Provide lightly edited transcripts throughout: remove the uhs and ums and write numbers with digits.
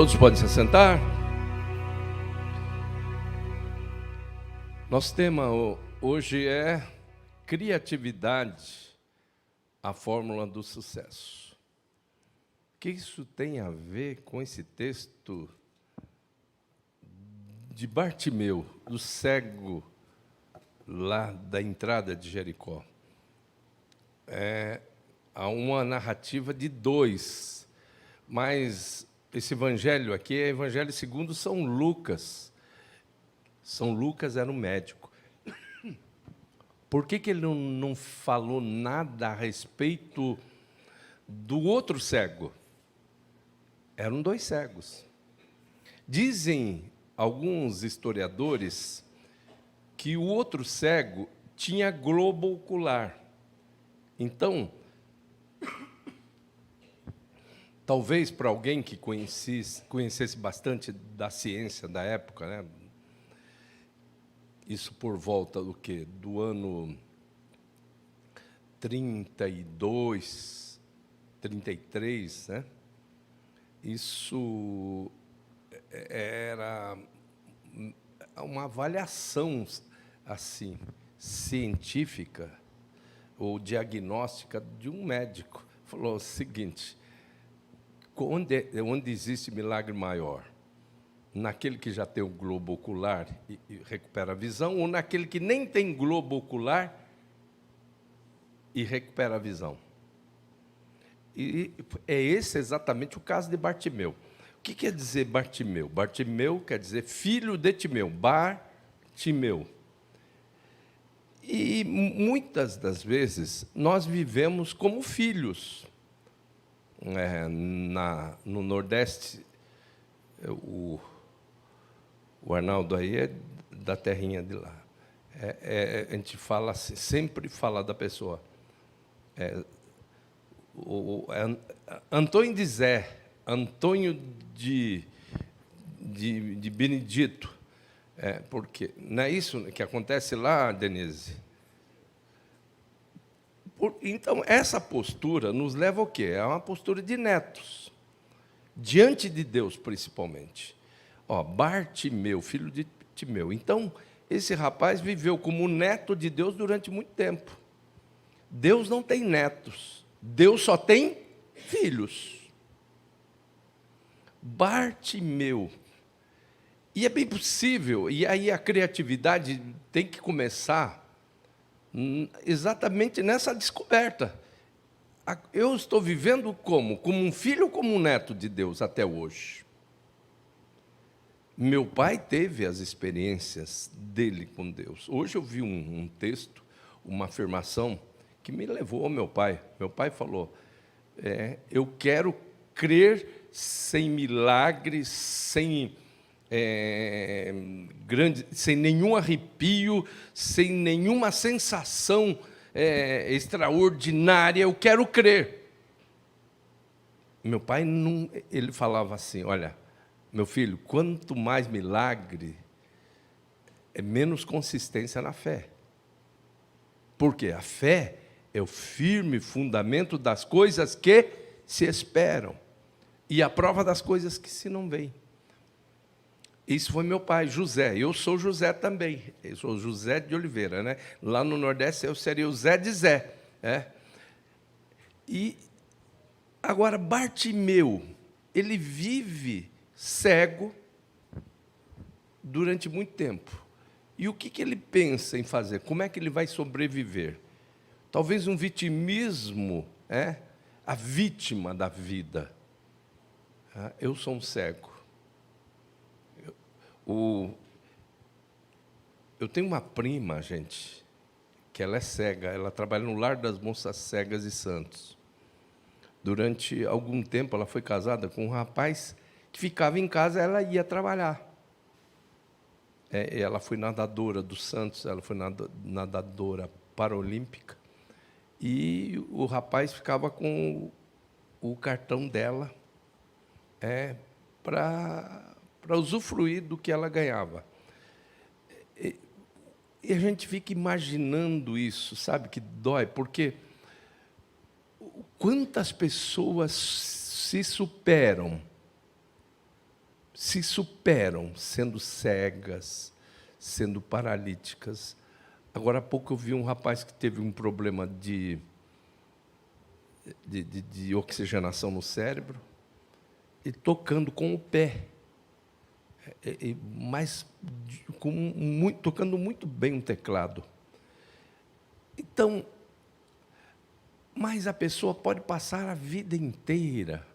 Todos podem se assentar. Nosso tema hoje é criatividade, a fórmula do sucesso. O que isso tem a ver com esse texto de Bartimeu, do cego lá da entrada de Jericó? Há uma narrativa de dois, mas esse evangelho aqui é evangelho segundo São Lucas. São Lucas era um médico. Por que ele não falou nada a respeito do outro cego? Eram dois cegos. Dizem alguns historiadores que o outro cego tinha globo ocular. Então, talvez para alguém que conhecesse bastante da ciência da época, né? Isso por volta do quê? Do ano 32, 33, né? Isso era uma avaliação assim científica ou diagnóstica de um médico. Falou o seguinte: onde existe milagre maior? Naquele que já tem o globo ocular e recupera a visão, ou naquele que nem tem globo ocular e recupera a visão? E é esse exatamente o caso de Bartimeu. O que quer dizer Bartimeu? Bartimeu quer dizer filho de Timeu, Bartimeu. E muitas das vezes nós vivemos como filhos. No Nordeste, o Arnaldo aí é da terrinha de lá. A gente fala assim, sempre fala da pessoa. Antônio de Zé, Antônio de Benedito. Porque não é isso que acontece lá, Denise? Então, essa postura nos leva ao quê? É uma postura de netos, diante de Deus, principalmente. Bartimeu, filho de Timeu. Então, esse rapaz viveu como neto de Deus durante muito tempo. Deus não tem netos, Deus só tem filhos. Bartimeu. E é bem possível, e aí a criatividade tem que começar exatamente nessa descoberta. Eu estou vivendo como? Como um filho ou como um neto de Deus até hoje? Meu pai teve as experiências dele com Deus. Hoje eu vi um texto, uma afirmação que me levou ao meu pai. Meu pai falou, eu quero crer sem milagres, sem nenhum arrepio, sem nenhuma sensação extraordinária, eu quero crer. Meu pai, ele falava assim, olha, meu filho, quanto mais milagre, é menos consistência na fé. Por quê? A fé é o firme fundamento das coisas que se esperam e a prova das coisas que se não veem. Isso foi meu pai, José. Eu sou José também. Eu sou José de Oliveira, né? Lá no Nordeste eu seria o Zé de Zé. E agora Bartimeu, ele vive cego durante muito tempo. E o que ele pensa em fazer? Como é que ele vai sobreviver? Talvez um vitimismo, a vítima da vida. Eu sou um cego. Eu tenho uma prima, gente, que ela é cega. Ela trabalha no Lar das Moças Cegas de Santos. Durante algum tempo, ela foi casada com um rapaz que ficava em casa, ela ia trabalhar. Ela foi nadadora do Santos, ela foi nadadora paralímpica, e o rapaz ficava com o cartão dela para usufruir do que ela ganhava. E a gente fica imaginando isso, sabe, que dói, porque quantas pessoas se superam se superam sendo cegas, sendo paralíticas. Agora há pouco eu vi um rapaz que teve um problema de oxigenação no cérebro, e tocando com o pé, mas tocando muito bem um teclado. Então, mas a pessoa pode passar a vida inteira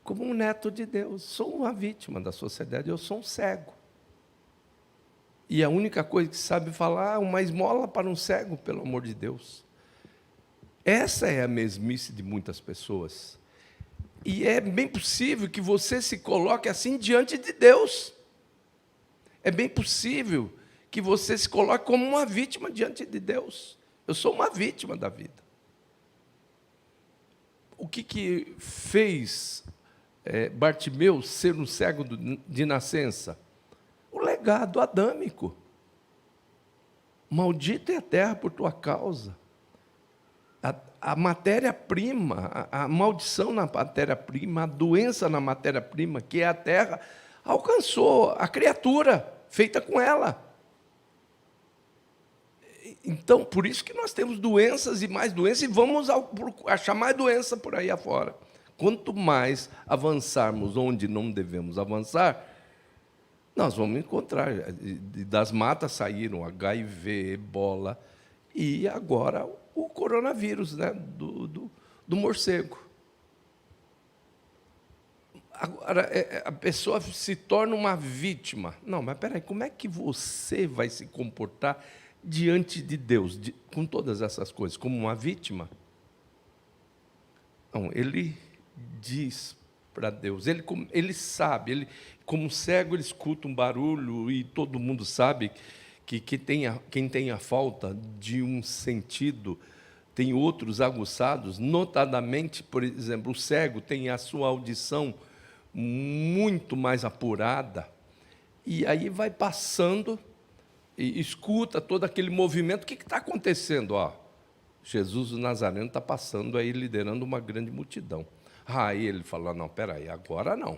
como um neto de Deus. Sou uma vítima da sociedade, eu sou um cego. E a única coisa que sabe falar é uma esmola para um cego, pelo amor de Deus. Essa é a mesmice de muitas pessoas. E é bem possível que você se coloque assim diante de Deus. É bem possível que você se coloque como uma vítima diante de Deus. Eu sou uma vítima da vida. O que fez Bartimeu ser um cego de nascença? O legado adâmico. Maldita é a terra por tua causa. A matéria-prima, a maldição na matéria-prima, a doença na matéria-prima, que é a terra, alcançou a criatura feita com ela. Então, por isso que nós temos doenças e mais doenças, e vamos achar mais doença por aí afora. Quanto mais avançarmos onde não devemos avançar, nós vamos encontrar. Das matas saíram HIV, ebola, e agora o coronavírus, né, do morcego. Agora, a pessoa se torna uma vítima. Não, mas espera aí, como é que você vai se comportar diante de Deus, com todas essas coisas, como uma vítima? Não, ele diz para Deus, ele sabe, como cego, ele escuta um barulho, e todo mundo sabe que quem tem a falta de um sentido tem outros aguçados, notadamente, por exemplo, o cego tem a sua audição muito mais apurada, e aí vai passando e escuta todo aquele movimento. O que está acontecendo? Jesus o Nazareno está passando aí, liderando uma grande multidão. Aí ele fala, não, peraí, agora não.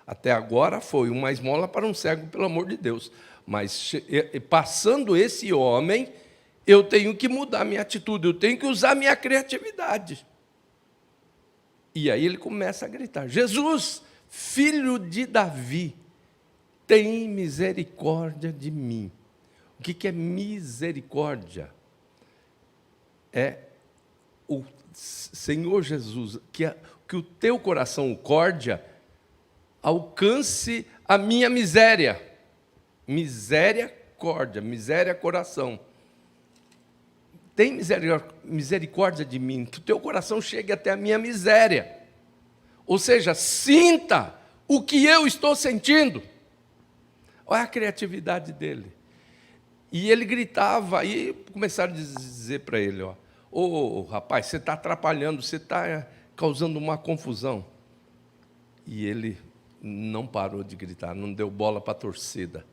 Até agora foi uma esmola para um cego, pelo amor de Deus. Mas passando esse homem, eu tenho que mudar minha atitude, eu tenho que usar minha criatividade. E aí ele começa a gritar, Jesus, filho de Davi, tem misericórdia de mim. O que é misericórdia? É o Senhor Jesus, que o teu coração, córdia, alcance a minha miséria. Miséria, coração. Tem misericórdia de mim, que o teu coração chegue até a minha miséria. Ou seja, sinta o que eu estou sentindo. Olha a criatividade dele. E ele gritava, e começaram a dizer para ele, rapaz, você está atrapalhando, você está causando uma confusão. E ele não parou de gritar, não deu bola para a torcida.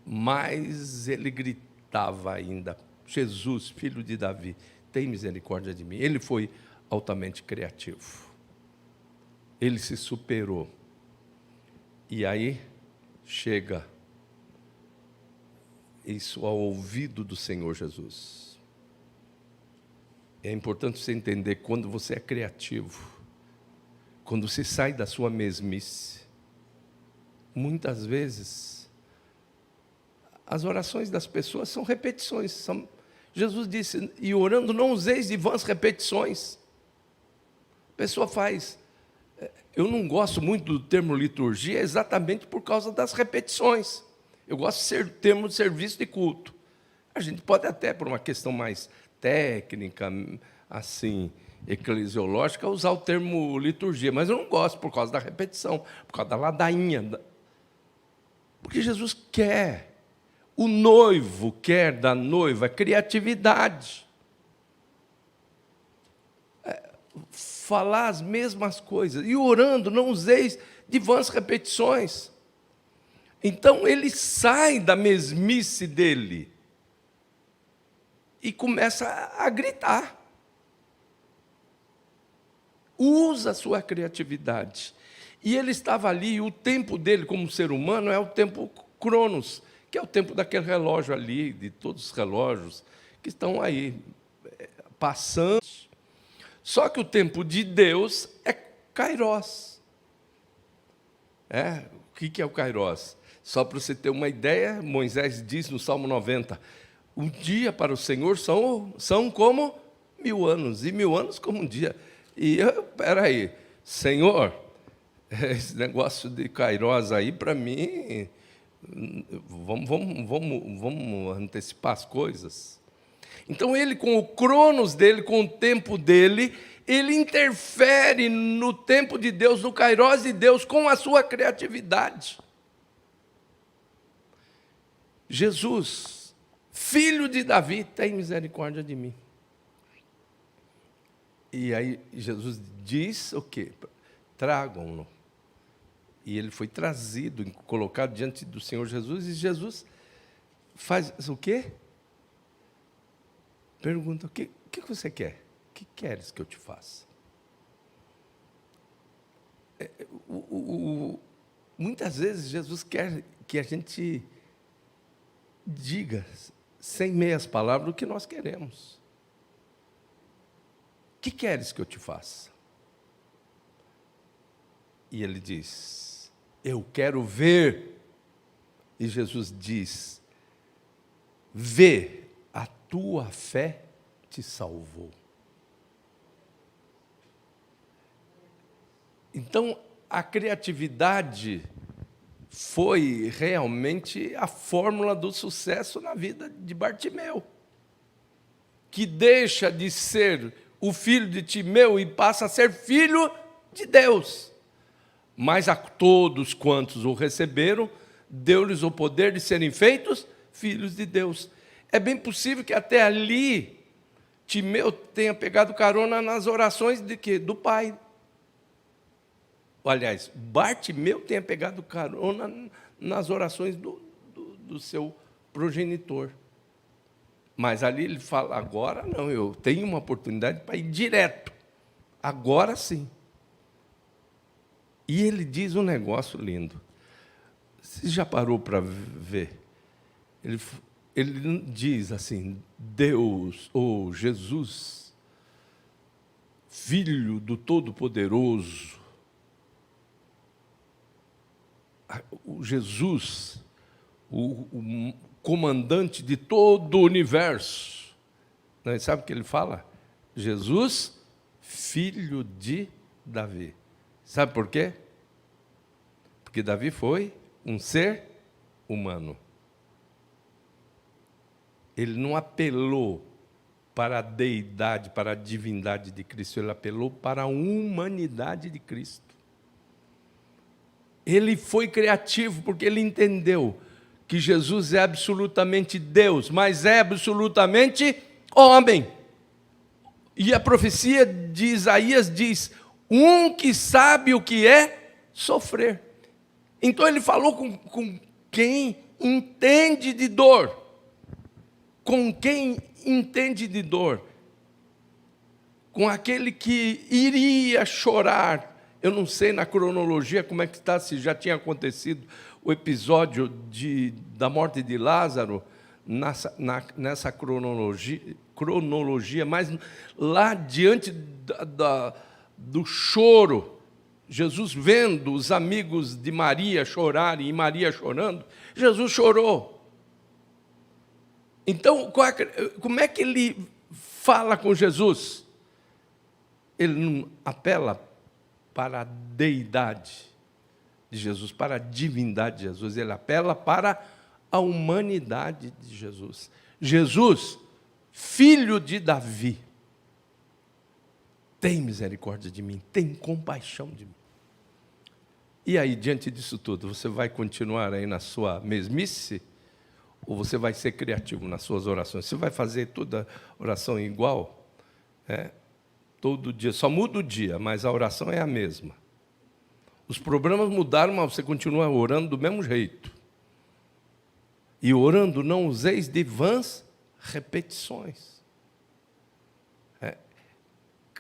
Mas ele gritava ainda, Jesus, filho de Davi, tem misericórdia de mim. Ele foi altamente criativo. Ele se superou. E aí chega isso ao ouvido do Senhor Jesus. É importante você entender, quando você é criativo, quando você sai da sua mesmice, muitas vezes as orações das pessoas são repetições. Jesus disse, e orando não useis de vãs repetições. A pessoa faz. Eu não gosto muito do termo liturgia exatamente por causa das repetições. Eu gosto do termo de serviço de culto. A gente pode até, por uma questão mais técnica, assim, eclesiológica, usar o termo liturgia, mas eu não gosto por causa da repetição, por causa da ladainha. Porque Jesus quer, o noivo quer da noiva criatividade. Falar as mesmas coisas. E orando, não useis de vãs repetições. Então, ele sai da mesmice dele e começa a gritar. Usa a sua criatividade. E ele estava ali, e o tempo dele como ser humano é o tempo Cronos, que é o tempo daquele relógio ali, de todos os relógios que estão aí passando. Só que o tempo de Deus é Kairos. O que é o Kairos? Só para você ter uma ideia, Moisés diz no Salmo 90, um dia para o Senhor são como 1000 anos, e 1000 anos como um dia. E espera aí, Senhor, esse negócio de Kairos aí, para mim, vamos antecipar as coisas. Então, ele, com o cronos dele, com o tempo dele, ele interfere no tempo de Deus, no Kairos de Deus, com a sua criatividade. Jesus, filho de Davi, tem misericórdia de mim. E aí Jesus diz o quê? Tragam-no. E ele foi trazido, colocado diante do Senhor Jesus, e Jesus faz o quê? Pergunta, o que você quer? O que queres que eu te faça? Muitas vezes Jesus quer que a gente diga, sem meias palavras, o que nós queremos. O que queres que eu te faça? E ele diz, eu quero ver. E Jesus diz, vê, a tua fé te salvou. Então, a criatividade foi realmente a fórmula do sucesso na vida de Bartimeu, que deixa de ser o filho de Timeu e passa a ser filho de Deus. Mas a todos quantos o receberam, deu-lhes o poder de serem feitos filhos de Deus. É bem possível que até ali Timeu tenha pegado carona nas orações de quê? Do pai. Aliás, Bartimeu tenha pegado carona nas orações do seu progenitor. Mas ali ele fala, agora não, eu tenho uma oportunidade para ir direto. Agora sim. E ele diz um negócio lindo. Você já parou para ver? Ele diz assim, Deus, ou Jesus, Filho do Todo-Poderoso, o Jesus, o comandante de todo o universo. Não, sabe o que ele fala? Jesus, filho de Davi. Sabe por quê? Porque Davi foi um ser humano. Ele não apelou para a deidade, para a divindade de Cristo, ele apelou para a humanidade de Cristo. Ele foi criativo porque ele entendeu que Jesus é absolutamente Deus, mas é absolutamente homem. E a profecia de Isaías diz, um que sabe o que é sofrer. Então ele falou com quem entende de dor. Com quem entende de dor. Com aquele que iria chorar. Eu não sei na cronologia como é que está, se já tinha acontecido o episódio da morte de Lázaro, nessa cronologia, mas lá diante do choro, Jesus vendo os amigos de Maria chorarem e Maria chorando, Jesus chorou. Então, como é que ele fala com Jesus? Ele não apela para a deidade de Jesus, para a divindade de Jesus, ele apela para a humanidade de Jesus. Jesus, filho de Davi, tem misericórdia de mim, tem compaixão de mim. E aí, diante disso tudo, você vai continuar aí na sua mesmice? Ou você vai ser criativo nas suas orações? Você vai fazer toda oração igual? Todo dia, só muda o dia, mas a oração é a mesma. Os problemas mudaram, mas você continua orando do mesmo jeito. E orando não useis de vãs repetições.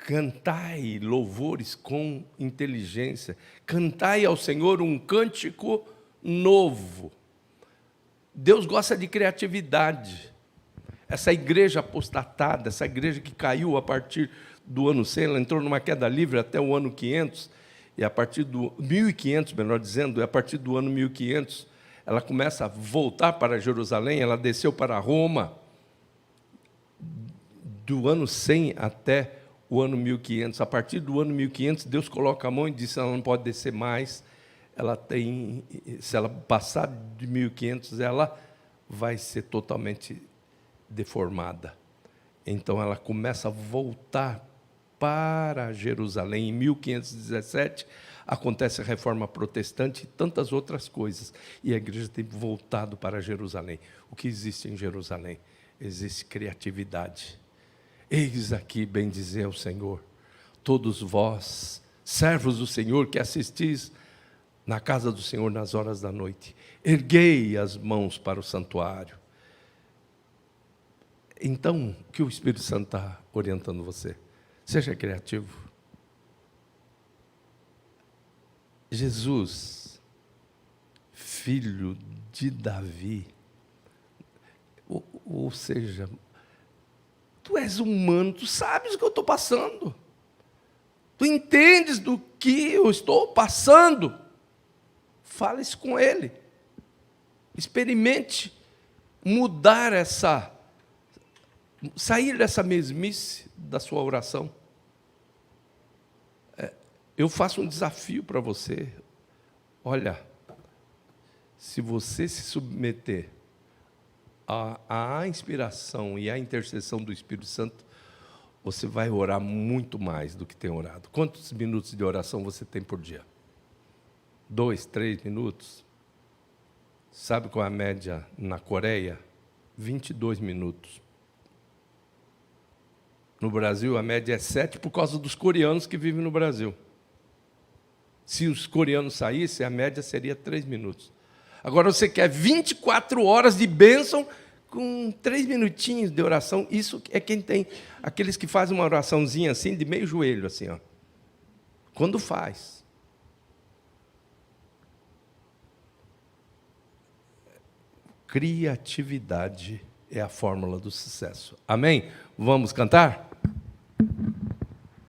Cantai louvores com inteligência. Cantai ao Senhor um cântico novo. Deus gosta de criatividade. Essa igreja apostatada, essa igreja que caiu a partir do ano 100, ela entrou numa queda livre até o ano 500, e a partir do 1500, melhor dizendo, e a partir do ano 1500, ela começa a voltar para Jerusalém, ela desceu para Roma, do ano 100 até o ano 1500. A partir do ano 1500, Deus coloca a mão e diz: ela não pode descer mais. Se ela passar de 1500, ela vai ser totalmente deformada. Então, ela começa a voltar para Jerusalém. Em 1517, acontece a Reforma Protestante e tantas outras coisas. E a igreja tem voltado para Jerusalém. O que existe em Jerusalém? Existe criatividade. Eis aqui, bendizer ao Senhor, todos vós, servos do Senhor, que assistis na casa do Senhor nas horas da noite, erguei as mãos para o santuário. Então, o que o Espírito Santo está orientando você? Seja criativo. Jesus, filho de Davi, ou seja, tu és humano, tu sabes o que eu estou passando. Tu entendes do que eu estou passando. Fale isso com Ele. Experimente mudar sair dessa mesmice da sua oração. Eu faço um desafio para você. Olha, se você se submeter à inspiração e à intercessão do Espírito Santo, você vai orar muito mais do que tem orado. Quantos minutos de oração você tem por dia? 2, 3 minutos? Sabe qual é a média na Coreia? 22 minutos. No Brasil, a média é 7 por causa dos coreanos que vivem no Brasil. Se os coreanos saíssem, a média seria 3 minutos. Agora, você quer 24 horas de bênção com 3 minutinhos de oração. Isso é quem tem, aqueles que fazem uma oraçãozinha assim, de meio joelho, assim, ó. Quando faz. Criatividade é a fórmula do sucesso. Amém? Vamos cantar?